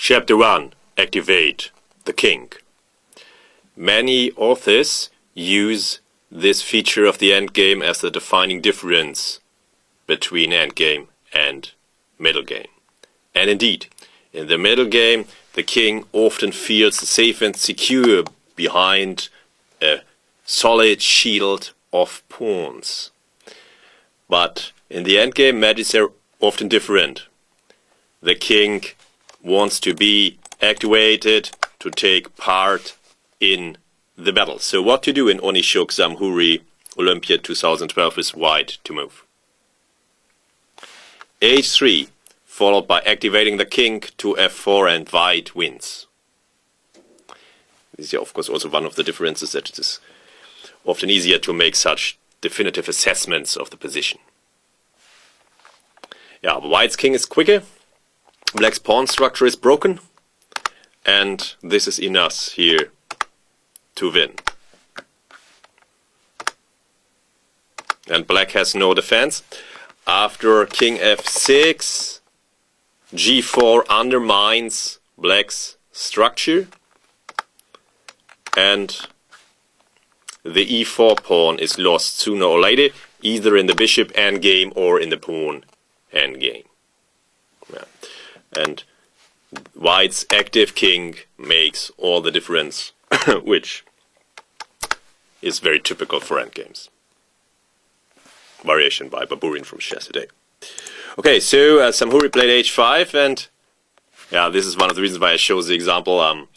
Chapter 1. Activate the king. Many authors use this feature of the endgame as the defining difference between endgame and middle game. And indeed, in the middle game, the king often feels safe and secure behind a solid shield of pawns. But in the endgame, matters are often different. The king wants to be activated to take part in the battle. So what to do in Onishok Zamhuri Olympia 2012 with white to move? H3, followed by activating the king to F4 and white wins. This is of course also one of the differences, that it is often easier to make such definitive assessments of the position. Yeah, white's king is quicker, black's pawn structure is broken, and this is enough here to win. And black has no defense. After king f6, g4 undermines black's structure, and the e4 pawn is lost sooner or later, either in the bishop endgame or in the pawn endgame. Yeah. And white's active king makes all the difference, which is very typical for endgames. Variation by Baburin from Chess Today. Okay, so Zamhuri played h5, and yeah, this is one of the reasons why I chose the example.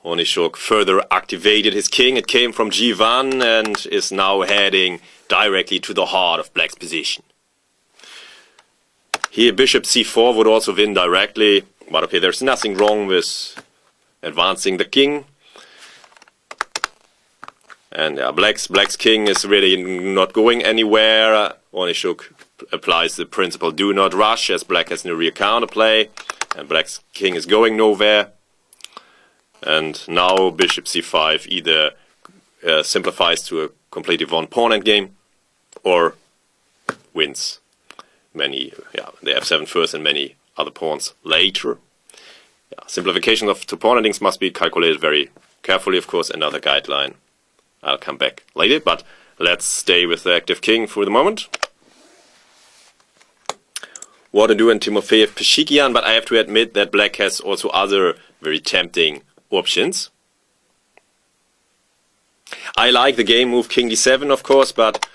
Onishok further activated his king. It came from g1 and is now heading directly to the heart of black's position. Here bishop c4 would also win directly, but okay, there's nothing wrong with advancing the king. And black's king is really not going anywhere. Onishok applies the principle do not rush, as black has no real counterplay, and black's king is going nowhere. And now bishop c5 either simplifies to a completely one pawn endgame or wins many, the f7 first and many other pawns later. Simplification of two pawn endings must be calculated very carefully, of course. Another guideline, I'll come back later, but let's stay with the active king for the moment. What to do in Timofeyev Peshikian, but I have to admit that black has also other very tempting options. I like the game move king d7, of course, but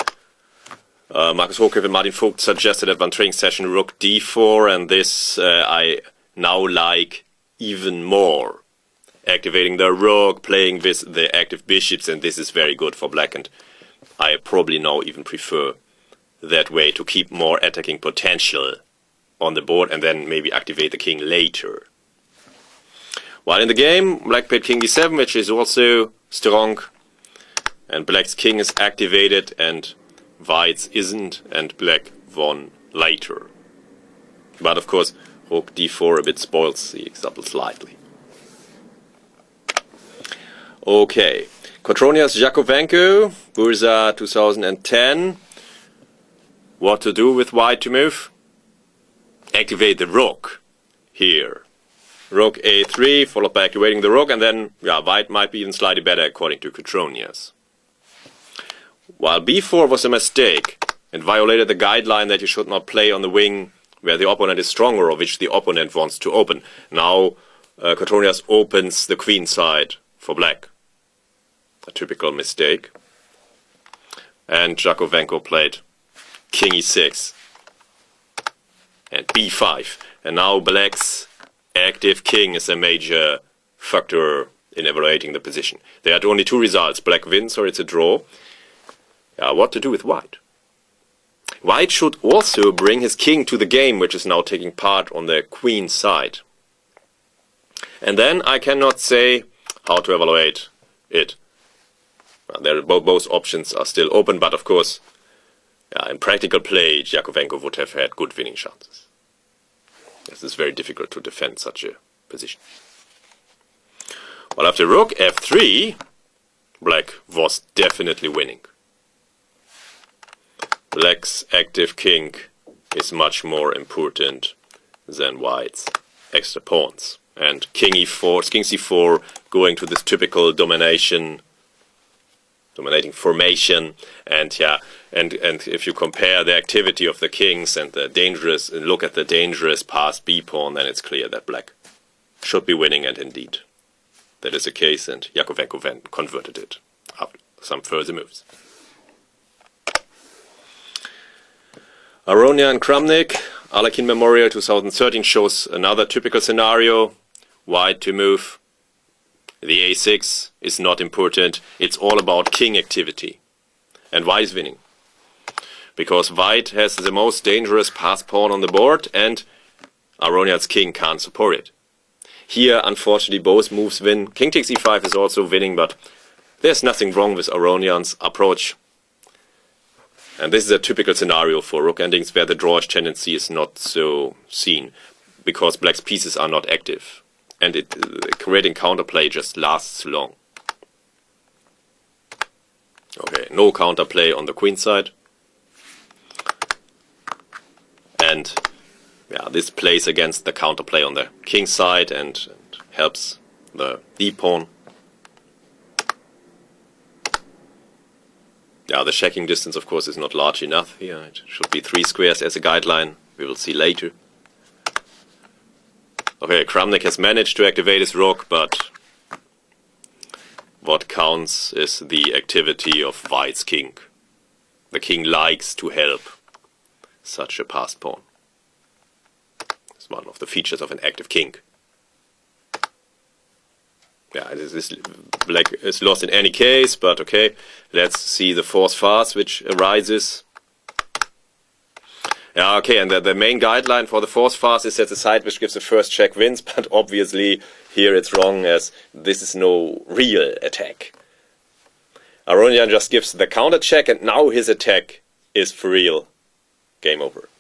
Markus Hochgräf and Martin Vogt suggested at one training session rook d4, and this I now like even more. Activating the rook, playing with the active bishops, and this is very good for black, and I probably now even prefer that way to keep more attacking potential on the board and then maybe activate the king later. While in the game, black played king d7, which is also strong, and black's king is activated and white's isn't, and black won later. But of course, rook d4 a bit spoils the example slightly. Okay, Kotronias Jakovenko, Bursa 2010. What to do with white to move? Activate the rook here. Rook a3, followed by activating the rook, and then white might be even slightly better according to Kotronias. While b4 was a mistake and violated the guideline that you should not play on the wing where the opponent is stronger or which the opponent wants to open. Now Kotronias opens the queen side for black. A typical mistake. And Jakovenko played king e6 and b5. And now black's active king is a major factor in evaluating the position. There are only two results. Black wins or it's a draw. What to do with white? White should also bring his king to the game, which is now taking part on the queen side. And then I cannot say how to evaluate it. Both options are still open, but of course, in practical play, Jakovenko would have had good winning chances. It is very difficult to defend such a position. Well, after rook f3, black was definitely winning. Black's active king is much more important than white's extra pawns. and king e4, king c4, going to this typical dominating formation, and yeah, and if you compare the activity of the kings and look at the dangerous passed b pawn, then it's clear that black should be winning, and indeed that is the case, and Yakovenko then converted it after some further moves. Aronia and Kramnik, Alekhine Memorial 2013 shows another typical scenario. White to move. The a6 is not important. It's all about king activity. And white is winning. Because white has the most dangerous pass pawn on the board, and Aronia's king can't support it. Here, unfortunately, both moves win. King takes e5 is also winning, but there's nothing wrong with Aronian's approach. And this is a typical scenario for rook endings where the drawish tendency is not so seen, because black's pieces are not active. And creating counterplay just lasts too long. Okay, no counterplay on the queen side. And yeah, this plays against the counterplay on the king side and helps the d pawn. Yeah, the checking distance, of course, is not large enough here. It should be 3 squares as a guideline. We will see later. Okay, Kramnik has managed to activate his rook, but what counts is the activity of white's king. The king likes to help such a passed pawn. It's one of the features of an active king. Yeah, this black is lost in any case, but okay, let's see the force fast which arises. Yeah, okay, and the main guideline for the force fast is that the side which gives the first check wins, but obviously here it's wrong, as this is no real attack. Aronian just gives the counter check, and now his attack is for real. Game over.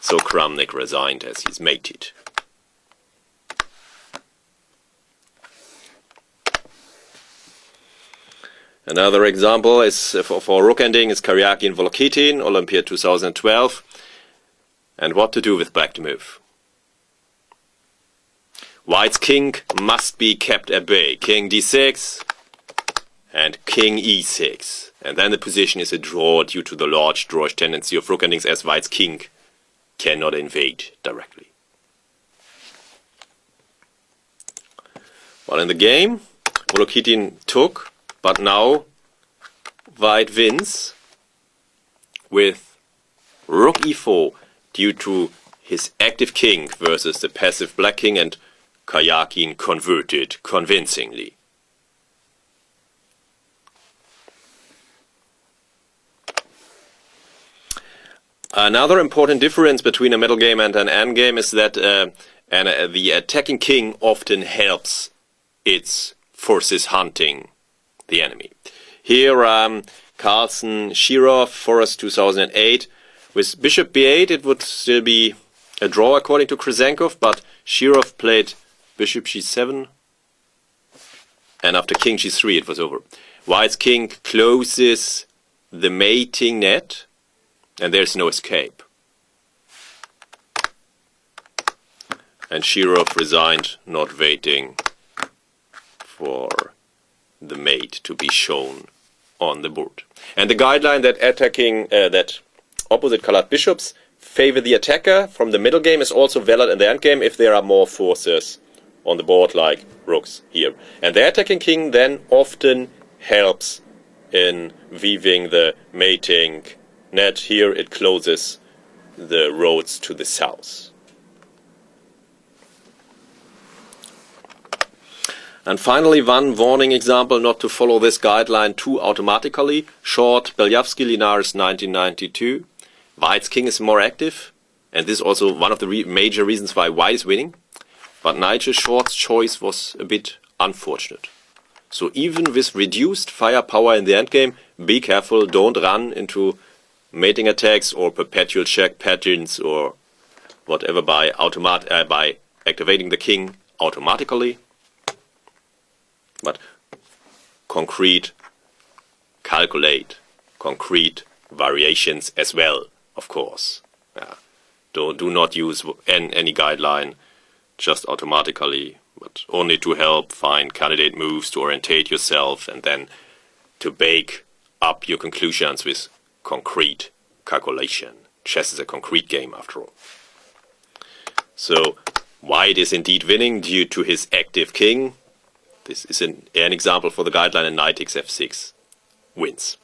So Kramnik resigned as he's mated. Another example is for rook ending is Karyakin and Volokitin, Olympia 2012. And what to do with black to move. White's king must be kept at bay. King d6 and king e6. And then the position is a draw due to the large drawish tendency of rook endings, as white's king cannot invade directly. Well, in the game, Volokitin took, but now white wins with rook e4 due to his active king versus the passive black king, and Karyakin converted convincingly. Another important difference between a middle game and an endgame is that the attacking king often helps its forces hunting the enemy. Here, Carlsen Shirov, Forest 2008. With bishop b8, it would still be a draw according to Kryzenkov, but Shirov played bishop g7, and after king g3 it was over. White's king closes the mating net, and there's no escape. And Shirov resigned, not waiting for the mate to be shown on the board. And the guideline that opposite colored bishops favor the attacker from the middle game is also valid in the endgame if there are more forces on the board, like rooks here. And the attacking king then often helps in weaving the mating net. Here it closes the roads to the south. And finally, one warning example not to follow this guideline too automatically. Short, Belyavsky, Linares, 1992. White's king is more active, and this is also one of the major reasons why white is winning. But Nigel Short's choice was a bit unfortunate. So even with reduced firepower in the endgame, be careful, don't run into mating attacks or perpetual check patterns or whatever by activating the king automatically. But calculate concrete variations as well, of course. Do not use any guideline just automatically but only to help find candidate moves, to orientate yourself, and then to bake up your conclusions with concrete calculation. Chess is a concrete game, after all. So, white is indeed winning due to his active king. This is an example for the guideline, and knight takes f6 wins.